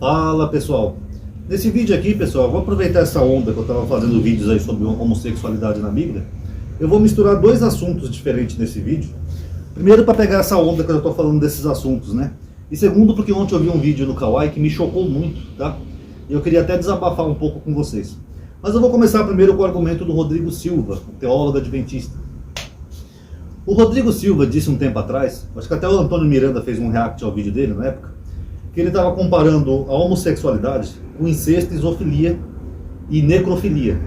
Fala pessoal, nesse vídeo aqui pessoal, eu vou aproveitar essa onda que eu estava fazendo vídeos aí sobre homossexualidade na Bíblia. Eu vou misturar dois assuntos diferentes nesse vídeo. Primeiro, para pegar essa onda que eu estou falando desses assuntos, né? E segundo, porque ontem eu vi um vídeo no Kawaii que me chocou muito, tá? E eu queria até desabafar um pouco com vocês. Mas eu vou começar primeiro com o argumento do Rodrigo Silva, um teólogo adventista. O Rodrigo Silva disse um tempo atrás, acho que até o Antônio Miranda fez um react ao vídeo dele na época, que ele estava comparando a homossexualidade com incesto, zoofilia e necrofilia.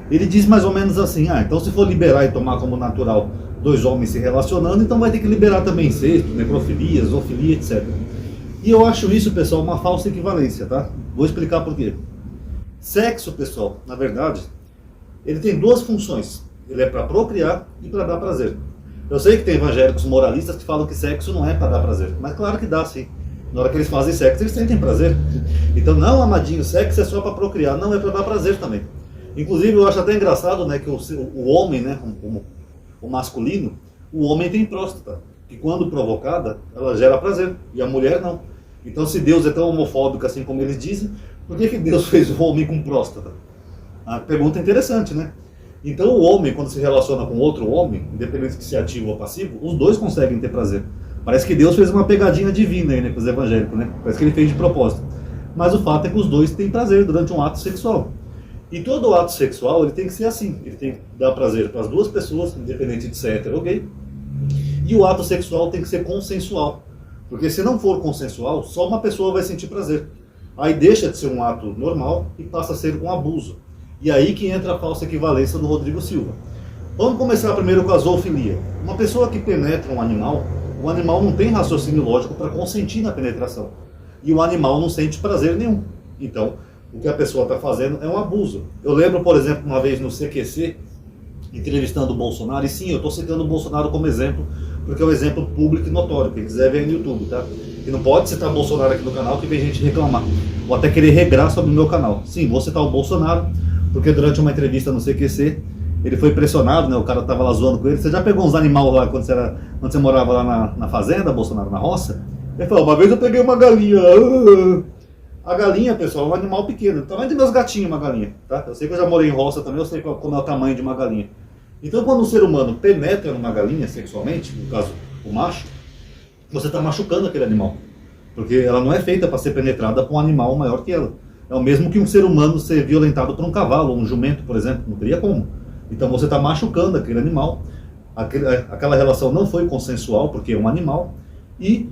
Ele diz mais ou menos assim, então se for liberar e tomar como natural dois homens se relacionando, então vai ter que liberar também incesto, necrofilia, zoofilia, etc. E eu acho isso, pessoal, uma falsa equivalência, tá? Vou explicar por quê. Sexo, pessoal, na verdade, ele tem duas funções. Ele é para procriar e para dar prazer. Eu sei que tem evangélicos moralistas que falam que sexo não é para dar prazer, mas claro que dá sim. Na hora que eles fazem sexo, eles sentem prazer. Então não, amadinho, sexo é só para procriar, não, é para dar prazer também. Inclusive eu acho até engraçado, né, que o homem, né, o masculino, o homem tem próstata, que quando provocada, ela gera prazer, e a mulher não. Então se Deus é tão homofóbico assim como eles dizem, por que Deus fez o homem com próstata? A pergunta é interessante, né? Então o homem, quando se relaciona com outro homem, independente de se ativo ou passivo, os dois conseguem ter prazer. Parece que Deus fez uma pegadinha divina aí, né, com os evangélicos, né? Parece que ele fez de propósito. Mas o fato é que os dois têm prazer durante um ato sexual. E todo ato sexual, ele tem que ser assim. Ele tem que dar prazer para as duas pessoas, independente de ser hétero ou gay. E o ato sexual tem que ser consensual. Porque se não for consensual, só uma pessoa vai sentir prazer. Aí deixa de ser um ato normal e passa a ser um abuso. E aí que entra a falsa equivalência do Rodrigo Silva. Vamos começar primeiro com a zoofilia. Uma pessoa que penetra um animal, o animal não tem raciocínio lógico para consentir na penetração. E o animal não sente prazer nenhum. Então, o que a pessoa está fazendo é um abuso. Eu lembro, por exemplo, uma vez no CQC, entrevistando o Bolsonaro, e sim, eu estou citando o Bolsonaro como exemplo, porque é um exemplo público e notório, quem quiser ver no YouTube, tá? E não pode citar o Bolsonaro aqui no canal, que vem gente reclamar. Ou até querer regrar sobre o meu canal. Sim, vou citar o Bolsonaro, porque durante uma entrevista no CQC, ele foi pressionado, né? O cara tava lá zoando com ele. Você já pegou uns animais lá quando você morava lá na fazenda, Bolsonaro, na roça? Ele falou, uma vez eu peguei uma galinha. A galinha, pessoal, é um animal pequeno. O tamanho de meus gatinhos, uma galinha, tá? Eu sei que eu já morei em roça também, eu sei como é o tamanho de uma galinha. Então, quando um ser humano penetra numa galinha sexualmente, no caso, o macho, você está machucando aquele animal. Porque ela não é feita para ser penetrada por um animal maior que ela. É o mesmo que um ser humano ser violentado por um cavalo ou um jumento, por exemplo. Não teria como. Então você está machucando aquele animal. Aquela relação não foi consensual, porque é um animal. E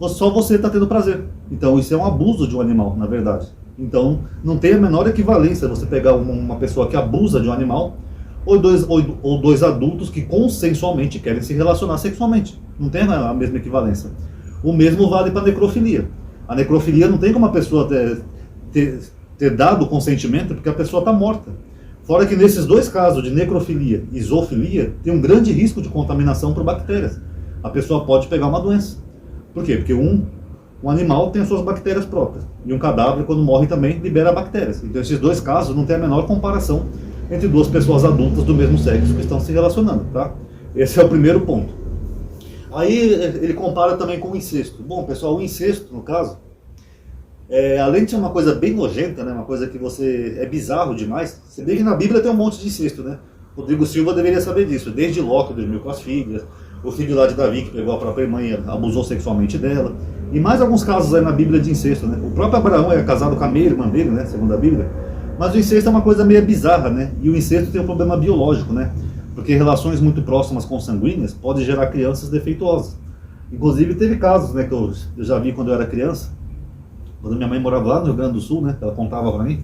só você está tendo prazer. Então isso é um abuso de um animal, na verdade. Então não tem a menor equivalência você pegar uma pessoa que abusa de um animal ou dois adultos que consensualmente querem se relacionar sexualmente. Não tem a mesma equivalência. O mesmo vale para a necrofilia. A necrofilia não tem como a pessoa ter dado consentimento porque a pessoa está morta. Fora que nesses dois casos de necrofilia e zoofilia, tem um grande risco de contaminação por bactérias. A pessoa pode pegar uma doença. Por quê? Porque um animal tem as suas bactérias próprias. E um cadáver, quando morre também, libera bactérias. Então esses dois casos não tem a menor comparação entre duas pessoas adultas do mesmo sexo que estão se relacionando, tá? Esse é o primeiro ponto. Aí ele compara também com o incesto. Bom, pessoal, o incesto, no caso, além de ser uma coisa bem nojenta, né, uma coisa que é bizarro demais, se bem que na Bíblia tem um monte de incesto, né? Rodrigo Silva deveria saber disso. Desde Ló, que dormiu com as filhas, o filho lá de Davi, que pegou a própria mãe e abusou sexualmente dela, e mais alguns casos aí na Bíblia de incesto, né? O próprio Abraão é casado com a meia-irmã dele, né, segundo a Bíblia. Mas o incesto é uma coisa meio bizarra, né? E o incesto tem um problema biológico, né? Porque relações muito próximas consanguíneas podem gerar crianças defeituosas. Inclusive teve casos, né, que eu já vi quando eu era criança, quando minha mãe morava lá no Rio Grande do Sul, né, ela contava pra mim,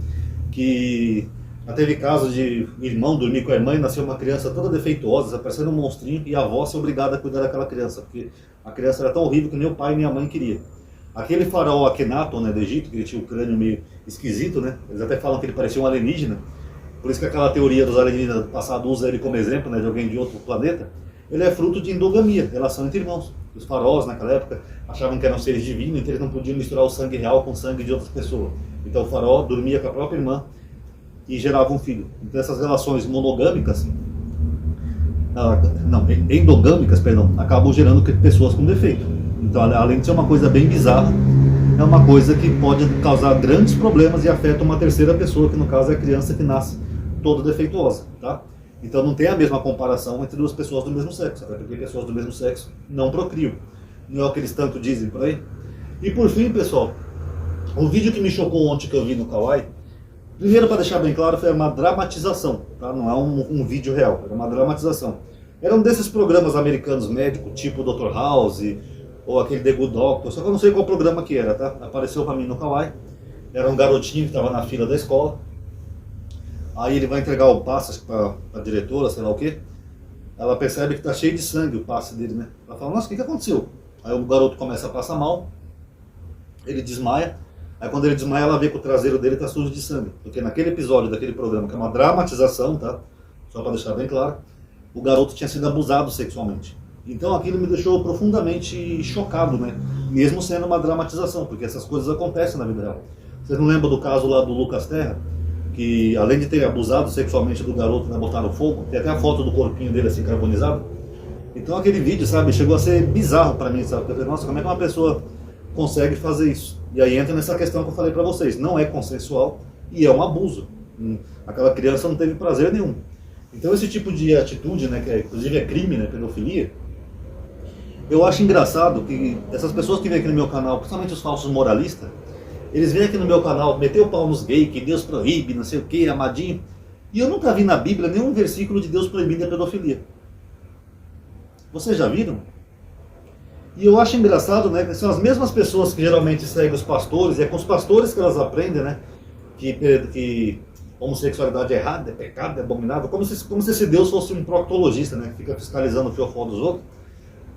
que já teve casos de irmão dormir com a irmã e nasceu uma criança toda defeituosa, parecendo um monstrinho, e a avó ser obrigada a cuidar daquela criança, porque a criança era tão horrível que nem o pai nem a mãe queria. Aquele faraó Akhenaton, né, do Egito, que ele tinha o crânio meio esquisito, né, eles até falam que ele parecia um alienígena, por isso que aquela teoria dos alienígenas do passado usa ele como exemplo, né, de alguém de outro planeta. Ele é fruto de endogamia, relação entre irmãos. Os faraós, naquela época, achavam que eram seres divinos, então eles não podiam misturar o sangue real com o sangue de outras pessoas. Então o faraó dormia com a própria irmã e gerava um filho. Então essas relações monogâmicas, endogâmicas, perdão, acabam gerando pessoas com defeito. Então, além de ser uma coisa bem bizarra, é uma coisa que pode causar grandes problemas e afeta uma terceira pessoa, que no caso é a criança que nasce toda defeituosa, tá? Então não tem a mesma comparação entre duas pessoas do mesmo sexo, até porque pessoas do mesmo sexo não procriam. Não é o que eles tanto dizem por aí. E por fim, pessoal, o vídeo que me chocou ontem que eu vi no Kawaii, primeiro, para deixar bem claro, foi uma dramatização, tá? Não é um vídeo real, era uma dramatização. Era um desses programas americanos médicos, tipo Dr. House, ou aquele The Good Doctor, só que eu não sei qual programa que era, tá? Apareceu para mim no Kawaii. Era um garotinho que estava na fila da escola. Aí ele vai entregar o passe para a diretora, sei lá o quê. Ela percebe que está cheio de sangue o passe dele, né? Ela fala, nossa, o que aconteceu? Aí o garoto começa a passar mal, ele desmaia. Aí quando ele desmaia, ela vê que o traseiro dele está sujo de sangue. Porque naquele episódio daquele programa, que é uma dramatização, tá? Só para deixar bem claro, o garoto tinha sido abusado sexualmente. Então aquilo me deixou profundamente chocado, né? Mesmo sendo uma dramatização, porque essas coisas acontecem na vida real. Vocês não lembram do caso lá do Lucas Terra? Que além de ter abusado sexualmente do garoto, né, botaram fogo, tem até a foto do corpinho dele assim carbonizado. Então aquele vídeo, sabe, chegou a ser bizarro pra mim, sabe? Eu falei, nossa, como é que uma pessoa consegue fazer isso? E aí entra nessa questão que eu falei pra vocês, não é consensual e é um abuso. Aquela criança não teve prazer nenhum. Então esse tipo de atitude, né, que inclusive é crime, né, pedofilia, eu acho engraçado que essas pessoas que vêm aqui no meu canal, principalmente os falsos moralistas, eles vêm aqui no meu canal meter o pau nos gays, que Deus proíbe, não sei o que, amadinho. E eu nunca vi na Bíblia nenhum versículo de Deus proibindo a pedofilia. Vocês já viram? E eu acho engraçado, né, que são as mesmas pessoas que geralmente seguem os pastores, e é com os pastores que elas aprendem, né, que homossexualidade é errada, é pecado, é abominável, como se esse Deus fosse um proctologista, né, que fica fiscalizando o fiofó dos outros.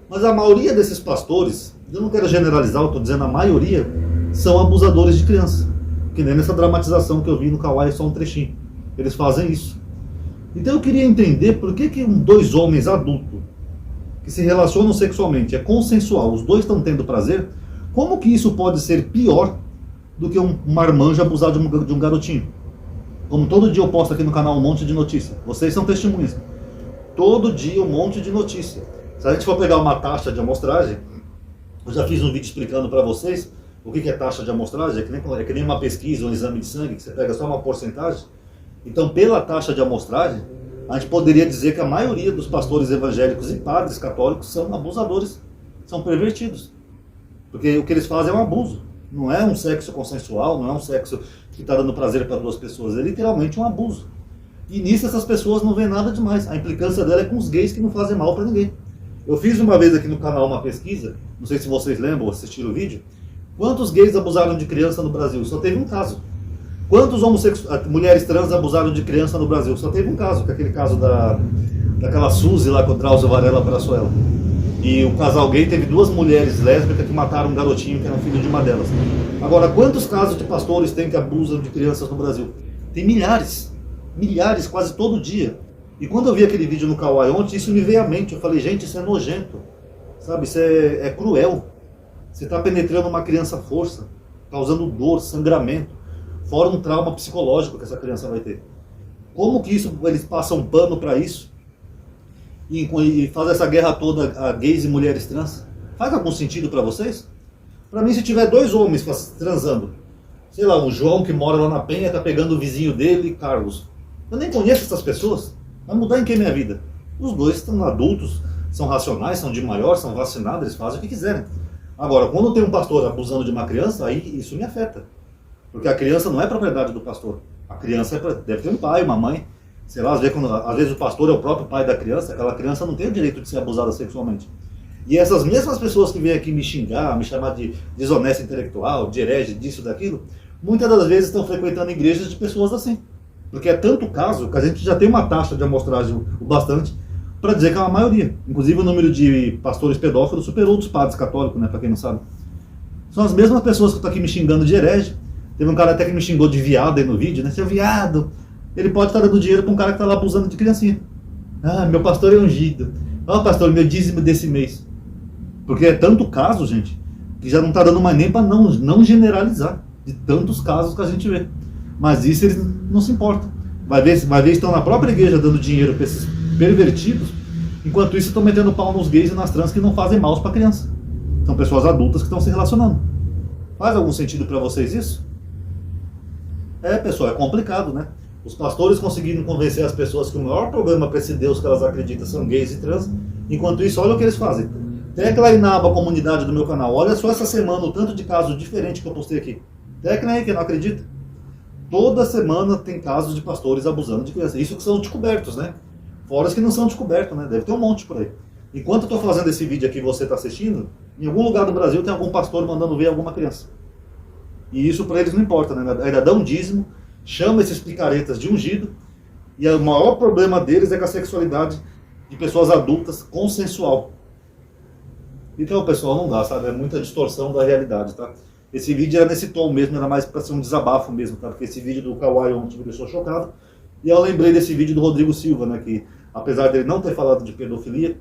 Mas a maioria desses pastores, eu não quero generalizar, eu estou dizendo a maioria, são abusadores de criança. Que nem nessa dramatização que eu vi no Kawaii, só um trechinho. Eles fazem isso. Então eu queria entender por que dois homens adultos que se relacionam sexualmente, é consensual, os dois estão tendo prazer, como que isso pode ser pior do que um marmanjo abusar de um garotinho? Como todo dia eu posto aqui no canal um monte de notícia. Vocês são testemunhas. Todo dia um monte de notícia. Se a gente for pegar uma taxa de amostragem, eu já fiz um vídeo explicando para vocês o que é taxa de amostragem, é que nem uma pesquisa, um exame de sangue, que você pega só uma porcentagem. Então, pela taxa de amostragem, a gente poderia dizer que a maioria dos pastores evangélicos e padres católicos são abusadores, são pervertidos. Porque o que eles fazem é um abuso. Não é um sexo consensual, não é um sexo que está dando prazer para duas pessoas, é literalmente um abuso. E nisso essas pessoas não veem nada demais. A implicância dela é com os gays que não fazem mal para ninguém. Eu fiz uma vez aqui no canal uma pesquisa, não sei se vocês lembram ou assistiram o vídeo, quantos gays abusaram de criança no Brasil? Só teve um caso. Quantos mulheres trans abusaram de criança no Brasil? Só teve um caso, que é aquele caso daquela Suzy lá com o Drauzio Varela Praçoela. E o casal gay teve duas mulheres lésbicas que mataram um garotinho que era filho de uma delas. Agora, quantos casos de pastores tem que abusam de crianças no Brasil? Tem milhares. Milhares, quase todo dia. E quando eu vi aquele vídeo no Kawaii ontem, isso me veio à mente. Eu falei, gente, isso é nojento. Sabe, isso é cruel. Você está penetrando uma criança à força, causando dor, sangramento. Fora um trauma psicológico que essa criança vai ter. Como que isso, eles passam pano para isso? E fazem essa guerra toda a gays e mulheres trans? Faz algum sentido para vocês? Para mim, se tiver dois homens transando, sei lá, o João que mora lá na Penha está pegando o vizinho dele, Carlos. Eu nem conheço essas pessoas. Vai mudar em que minha vida? Os dois estão adultos, são racionais, são de maior, são vacinados, eles fazem o que quiserem. Agora, quando tem um pastor abusando de uma criança, aí isso me afeta. Porque a criança não é propriedade do pastor. A criança deve ter um pai, uma mãe. Sei lá, às vezes o pastor é o próprio pai da criança, aquela criança não tem o direito de ser abusada sexualmente. E essas mesmas pessoas que vêm aqui me xingar, me chamar de desonesto intelectual, de herege, disso, daquilo, muitas das vezes estão frequentando igrejas de pessoas assim. Porque é tanto caso que a gente já tem uma taxa de amostragem o bastante para dizer que é uma maioria. Inclusive o número de pastores pedófilos superou dos padres católicos, né, para quem não sabe. São as mesmas pessoas que estão aqui me xingando de herege. Teve um cara até que me xingou de viado aí no vídeo, né? Seu viado, ele pode estar dando dinheiro para um cara que está lá abusando de criancinha. Ah, meu pastor é ungido. Ó, pastor, meu dízimo desse mês. Porque é tanto caso, gente, que já não está dando mais nem para não generalizar de tantos casos que a gente vê. Mas isso eles não se importam. Vai ver estão na própria igreja dando dinheiro para esses pervertidos, enquanto isso estão metendo pau nos gays e nas trans que não fazem mal para criança. São pessoas adultas que estão se relacionando. Faz algum sentido para vocês isso? Pessoal, é complicado, né? Os pastores conseguiram convencer as pessoas que o maior problema para esse Deus que elas acreditam são gays e trans. Enquanto isso, olha o que eles fazem. Tecla aí na aba comunidade do meu canal. Olha só essa semana o tanto de casos diferentes que eu postei aqui. Tecla aí, quem não acredita. Toda semana tem casos de pastores abusando de crianças. Isso que são descobertos, né? Fora os que não são descobertos, né? Deve ter um monte por aí. Enquanto eu estou fazendo esse vídeo aqui e você está assistindo, em algum lugar do Brasil tem algum pastor mandando ver alguma criança. E isso para eles não importa, né? Ainda dá um dízimo, chama esses picaretas de ungido, e o maior problema deles é com a sexualidade de pessoas adultas consensual. Então, pessoal, não dá, sabe? É muita distorção da realidade, tá? Esse vídeo era nesse tom mesmo, era mais para ser um desabafo mesmo, tá? Porque esse vídeo do Kawhi ontem me deixou chocado. E eu lembrei desse vídeo do Rodrigo Silva, né? Que apesar dele não ter falado de pedofilia,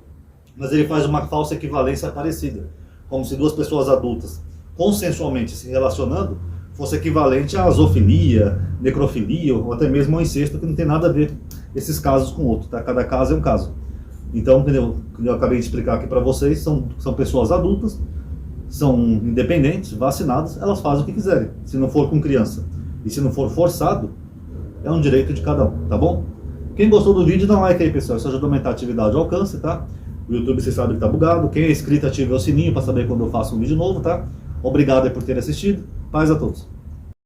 mas ele faz uma falsa equivalência parecida. Como se duas pessoas adultas, consensualmente se relacionando, fosse equivalente a zoofilia, necrofilia, ou até mesmo ao incesto, que não tem nada a ver esses casos com o outro, tá? Cada caso é um caso. Então, como eu acabei de explicar aqui para vocês, são pessoas adultas, são independentes, vacinadas, elas fazem o que quiserem, se não for com criança. E se não for forçado, é um direito de cada um, tá bom? Quem gostou do vídeo, dá um like aí, pessoal, isso ajuda a aumentar a atividade e o alcance, tá? O YouTube, você sabe que tá bugado. Quem é inscrito, ative o sininho para saber quando eu faço um vídeo novo, tá? Obrigado aí por ter assistido. Paz a todos.